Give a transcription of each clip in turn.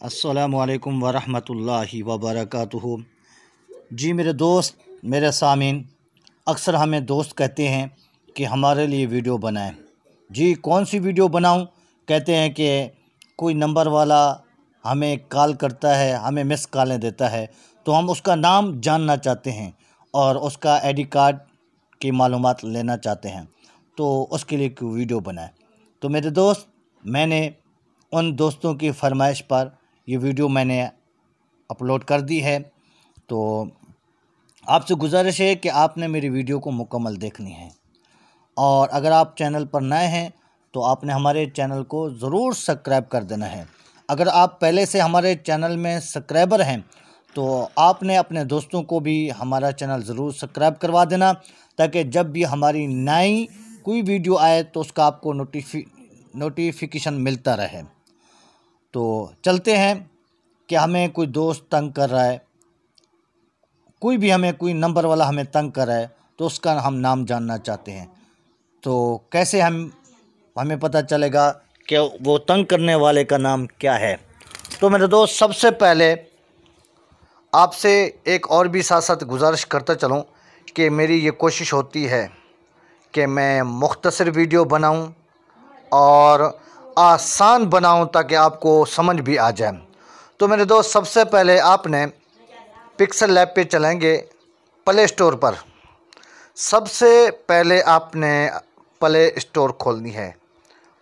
अस्सलामुअलैकुम वरहमतुल्लाहि वबरकातुहू। जी मेरे दोस्त, मेरे सामीन, अक्सर हमें दोस्त कहते हैं कि हमारे लिए वीडियो बनाएं। जी कौन सी वीडियो बनाऊं? कहते हैं कि कोई नंबर वाला हमें कॉल करता है, हमें मिस कॉलें देता है, तो हम उसका नाम जानना चाहते हैं और उसका आईडी कार्ड की मालूमात लेना चाहते हैं, तो उसके लिए कोई वीडियो बनाएं। तो मेरे दोस्त, मैंने उन दोस्तों की फरमाइश पर ये वीडियो मैंने अपलोड कर दी है। तो आपसे गुजारिश है कि आपने मेरी वीडियो को मुकम्मल देखनी है, और अगर आप चैनल पर नए हैं तो आपने हमारे चैनल को ज़रूर सब्सक्राइब कर देना है। अगर आप पहले से हमारे चैनल में सब्सक्राइबर हैं तो आपने अपने दोस्तों को भी हमारा चैनल ज़रूर सब्सक्राइब करवा देना, ताकि जब भी हमारी नई कोई वीडियो आए तो उसका आपको नोटिफिकेशन मिलता रहे। तो चलते हैं कि हमें कोई दोस्त तंग कर रहा है, कोई नंबर वाला हमें तंग कर रहा है, तो उसका हम नाम जानना चाहते हैं। तो कैसे हमें पता चलेगा कि वो तंग करने वाले का नाम क्या है? तो मेरे दोस्त, सबसे पहले आपसे एक और भी साथ साथ गुजारिश करता चलूँ कि मेरी ये कोशिश होती है कि मैं मुख्तसर वीडियो बनाऊं और आसान बनाऊं ताकि आपको समझ भी आ जाए। तो मेरे दोस्त, सबसे पहले आपने पिक्सल लैब पे चलेंगे, प्ले स्टोर पर। सबसे पहले आपने प्ले स्टोर खोलनी है।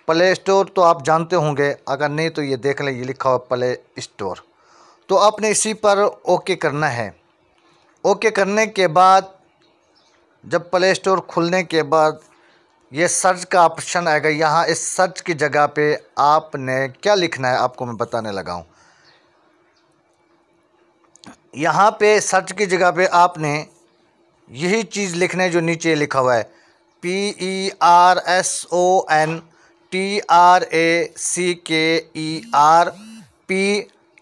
प्ले स्टोर तो आप जानते होंगे, अगर नहीं तो ये देख लें, ये लिखा हुआ प्ले स्टोर। तो आपने इसी पर ओके करना है। ओके करने के बाद जब प्ले स्टोर खुलने के बाद ये सर्च का ऑप्शन आएगा, यहाँ इस सर्च की जगह पे आपने क्या लिखना है आपको मैं बताने लगा हूँ। यहाँ पे सर्च की जगह पे आपने यही चीज़ लिखना है जो नीचे लिखा हुआ है, PERSONTRACKERP।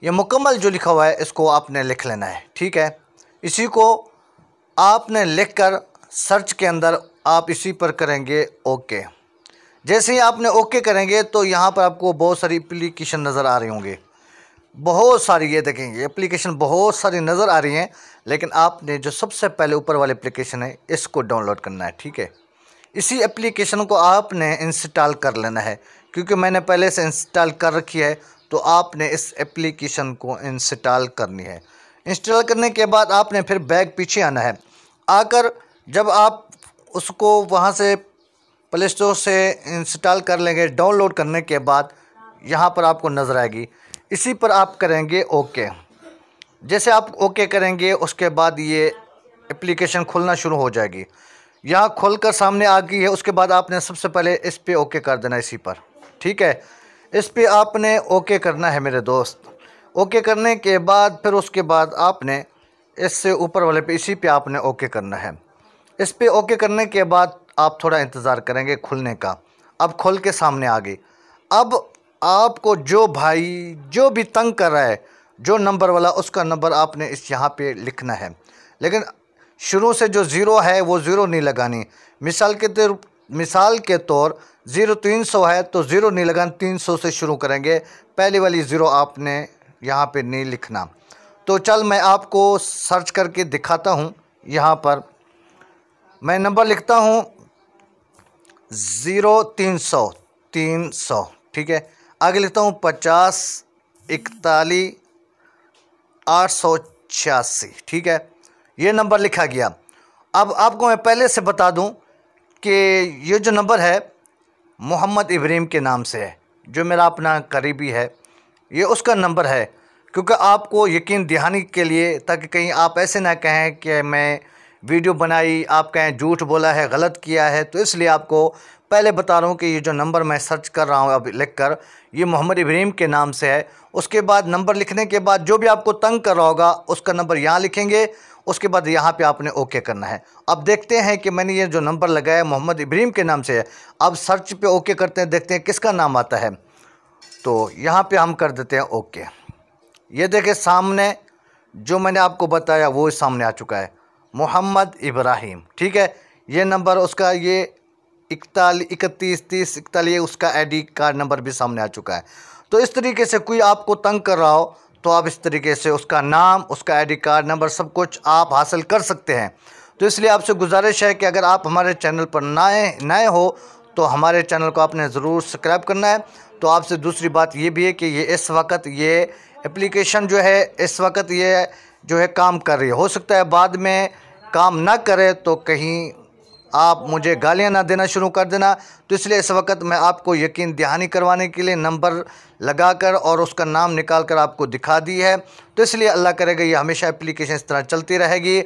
ये मुकम्मल जो लिखा हुआ है इसको आपने लिख लेना है, ठीक है। इसी को आपने लिखकर सर्च के अंदर आप इसी पर करेंगे ओके। जैसे ही आपने ओके करेंगे तो यहाँ पर आपको बहुत सारी एप्लीकेशन नज़र आ रही होंगे, बहुत सारी, ये देखेंगे एप्लीकेशन बहुत सारी नज़र आ रही हैं, लेकिन आपने जो सबसे पहले ऊपर वाले एप्लीकेशन है इसको डाउनलोड करना है, ठीक है। इसी एप्लीकेशन को आपने इंस्टॉल कर लेना है, क्योंकि मैंने पहले से इंस्टॉल कर रखी है, तो आपने इस एप्लीकेशन को इंस्टॉल करनी है। इंस्टॉल करने के बाद आपने फिर बैक पीछे आना है। आकर जब आप उसको वहाँ से प्ले स्टोर से इंस्टॉल कर लेंगे, डाउनलोड करने के बाद यहाँ पर आपको नज़र आएगी, इसी पर आप करेंगे ओके। जैसे आप ओके करेंगे उसके बाद ये एप्लीकेशन खुलना शुरू हो जाएगी। यहाँ खुलकर सामने आ गई है, उसके बाद आपने सबसे पहले इस पे ओके कर देना, इसी पर, ठीक है। इस पे आपने ओके करना है मेरे दोस्त। ओके करने के बाद फिर उसके बाद आपने इससे ऊपर वाले पे, इसी पे आपने ओके करना है। इस पे ओके करने के बाद आप थोड़ा इंतज़ार करेंगे खुलने का। अब खुल के सामने आ गई। अब आपको जो भाई जो भी तंग कर रहा है, जो नंबर वाला, उसका नंबर आपने इस यहाँ पे लिखना है, लेकिन शुरू से जो ज़ीरो है वो ज़ीरो नहीं लगानी। मिसाल के तौर 0300 है तो ज़ीरो नहीं लगाना, 300 से शुरू करेंगे, पहली वाली ज़ीरो आपने यहाँ पे नहीं लिखना। तो चल मैं आपको सर्च करके दिखाता हूँ। यहाँ पर मैं नंबर लिखता हूँ 0300, ठीक है। आगे लिखता हूँ 50 41 886, ठीक है। ये नंबर लिखा गया। अब आपको मैं पहले से बता दूं कि ये जो नंबर है मोहम्मद इब्राहिम के नाम से है, जो मेरा अपना करीबी है, ये उसका नंबर है। क्योंकि आपको यकीन दिहानी के लिए, ताकि कहीं आप ऐसे ना कहें कि मैं वीडियो बनाई, आप कहें झूठ बोला है, गलत किया है, तो इसलिए आपको पहले बता रहा हूँ कि ये जो नंबर मैं सर्च कर रहा हूँ अब लिख कर, ये मोहम्मद इब्राहिम के नाम से है। उसके बाद नंबर लिखने के बाद जो भी आपको तंग कर रहा होगा उसका नंबर यहाँ लिखेंगे, उसके बाद यहाँ पे आपने ओके करना है। अब देखते हैं कि मैंने ये जो नंबर लगाया मोहम्मद इब्राहिम के नाम से है। अब सर्च पे ओके करते हैं, देखते हैं किसका नाम आता है। तो यहाँ पे हम कर देते हैं ओके। ये देखें सामने जो मैंने आपको बताया वो सामने आ चुका है, मोहम्मद इब्राहिम, ठीक है। ये नंबर उसका, ये 31 30 31 उसका आईडी कार्ड नंबर भी सामने आ चुका है। तो इस तरीके से कोई आपको तंग कर रहा हो तो आप इस तरीके से उसका नाम, उसका आईडी कार्ड नंबर सब कुछ आप हासिल कर सकते हैं। तो इसलिए आपसे गुजारिश है कि अगर आप हमारे चैनल पर नए हो तो हमारे चैनल को आपने ज़रूर सब्सक्राइब करना है। तो आपसे दूसरी बात ये भी है कि ये इस वक्त ये एप्लीकेशन जो है इस वक्त ये जो है काम कर रही है। हो सकता है बाद में काम ना करे तो कहीं आप मुझे गालियां ना देना शुरू कर देना। तो इसलिए इस वक्त मैं आपको यकीन दहानी करवाने के लिए नंबर लगाकर और उसका नाम निकाल कर आपको दिखा दी है। तो इसलिए अल्लाह करेगा ये हमेशा एप्लीकेशन इस तरह चलती रहेगी।